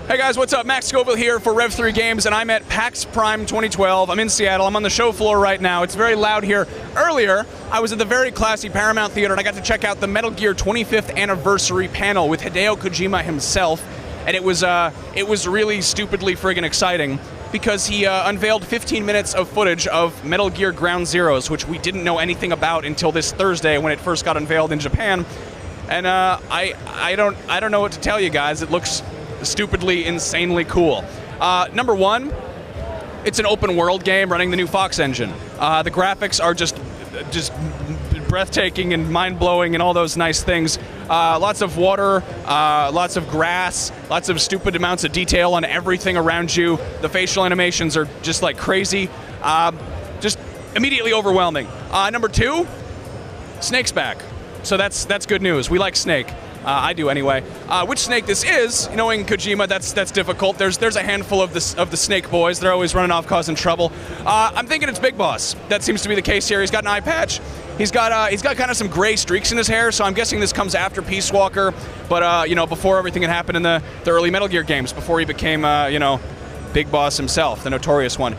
Hey guys, what's up? Max Scoville here for Rev3 Games, and I'm at PAX Prime 2012. I'm in Seattle. I'm on the show floor right now. It's very loud here. Earlier, I was at the very classy Paramount Theater, and I got to check out the Metal Gear 25th Anniversary panel with Hideo Kojima himself, and it was really stupidly friggin' exciting because he unveiled 15 minutes of footage of Metal Gear Ground Zeroes, which we didn't know anything about until this Thursday when it first got unveiled in Japan. And I don't know what to tell you guys. It looks stupidly, insanely cool. Number one, it's an open world game running the new Fox engine. The graphics are just breathtaking and mind-blowing and all those nice things. Lots of water, lots of grass, lots of stupid amounts of detail on everything around you. The facial animations are just like crazy. Just immediately overwhelming. Number two, Snake's back. So that's good news. We like Snake. I do anyway. Which Snake this is, knowing Kojima, that's difficult. There's a handful of the Snake boys. They're always running off causing trouble. I'm thinking it's Big Boss. That seems to be the case here. He's got an eye patch. He's got kind of some gray streaks in his hair, so I'm guessing this comes after Peace Walker, but before everything had happened in the early Metal Gear games, before he became Big Boss himself, the notorious one.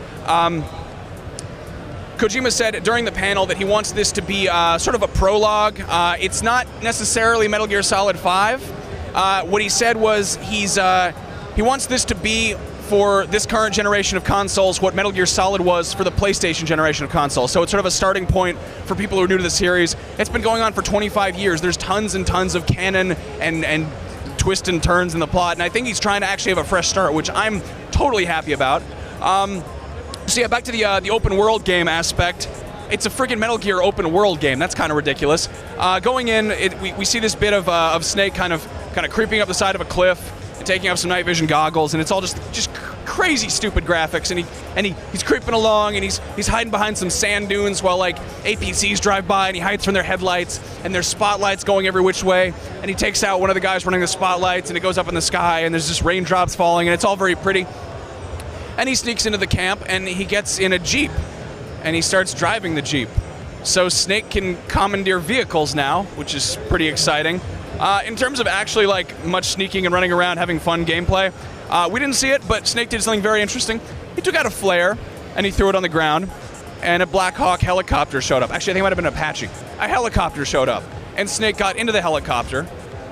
Kojima said during the panel that he wants this to be sort of a prologue. It's not necessarily Metal Gear Solid 5. What he said was he wants this to be for this current generation of consoles what Metal Gear Solid was for the PlayStation generation of consoles. So it's sort of a starting point for people who are new to the series. It's been going on for 25 years. There's tons and tons of canon and twists and turns in the plot, and I think he's trying to actually have a fresh start, which I'm totally happy about. So yeah, back to the open world game aspect. It's a friggin' Metal Gear open world game. That's kind of ridiculous. Going in, we see this bit of Snake kind of creeping up the side of a cliff and taking off some night vision goggles, and it's all just crazy stupid graphics. And he's creeping along, and he's hiding behind some sand dunes while like APCs drive by, and he hides from their headlights, and there's spotlights going every which way. And he takes out one of the guys running the spotlights, and it goes up in the sky, and there's just raindrops falling, and it's all very pretty. And he sneaks into the camp, and he gets in a Jeep, and he starts driving the Jeep. So Snake can commandeer vehicles now, which is pretty exciting. In terms of actually like much sneaking and running around having fun gameplay, we didn't see it, but Snake did something very interesting. He took out a flare, and he threw it on the ground, and a Black Hawk helicopter showed up. Actually, I think it might have been an Apache. A helicopter showed up, and Snake got into the helicopter.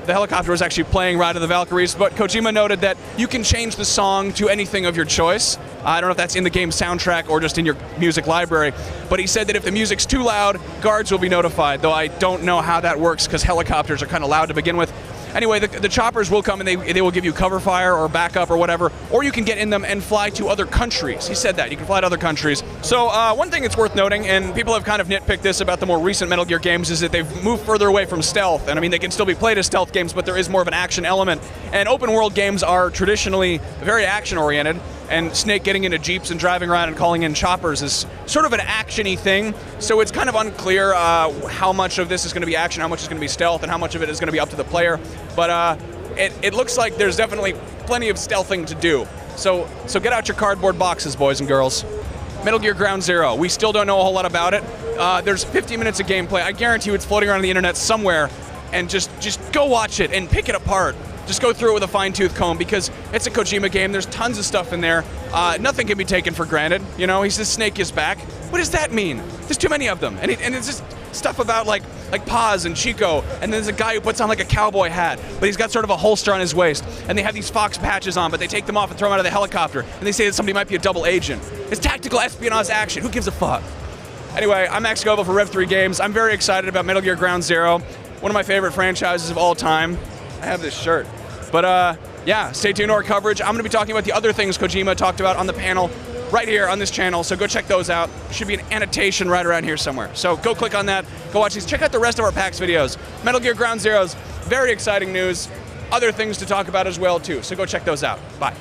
The helicopter was actually playing Ride of the Valkyries, but Kojima noted that you can change the song to anything of your choice. I don't know if that's in the game soundtrack or just in your music library, but he said that if the music's too loud, guards will be notified, though I don't know how that works because helicopters are kind of loud to begin with. Anyway, the choppers will come and they will give you cover fire or backup or whatever, or you can get in them and fly to other countries. He said that. You can fly to other countries. So one thing that's worth noting, and people have kind of nitpicked this about the more recent Metal Gear games, is that they've moved further away from stealth. And I mean, they can still be played as stealth games, but there is more of an action element. And open world games are traditionally very action-oriented, and Snake getting into Jeeps and driving around and calling in choppers is sort of an action-y thing. So it's kind of unclear how much of this is going to be action, how much is going to be stealth, and how much of it is going to be up to the player. But it looks like there's definitely plenty of stealthing to do. So get out your cardboard boxes, boys and girls. Metal Gear Ground Zero. We still don't know a whole lot about it. There's 50 minutes of gameplay. I guarantee you it's floating around the internet somewhere, and just go watch it and pick it apart. Just go through it with a fine-tooth comb because it's a Kojima game. There's tons of stuff in there. Nothing can be taken for granted. You know, he says Snake is back. What does that mean? There's too many of them. And it's just stuff about like Paz and Chico, and then there's a guy who puts on like a cowboy hat, but he's got sort of a holster on his waist, and they have these Fox patches on, but they take them off and throw them out of the helicopter, and they say that somebody might be a double agent. It's tactical espionage action. Who gives a fuck? Anyway, I'm Max Scoville for Rev3 Games. I'm very excited about Metal Gear Ground Zero, one of my favorite franchises of all time. I have this shirt. But yeah, stay tuned to our coverage. I'm going to be talking about the other things Kojima talked about on the panel right here on this channel, so go check those out. There should be an annotation right around here somewhere. So go click on that, go watch these. Check out the rest of our PAX videos. Metal Gear Ground Zeroes, very exciting news. Other things to talk about as well, too, so go check those out. Bye.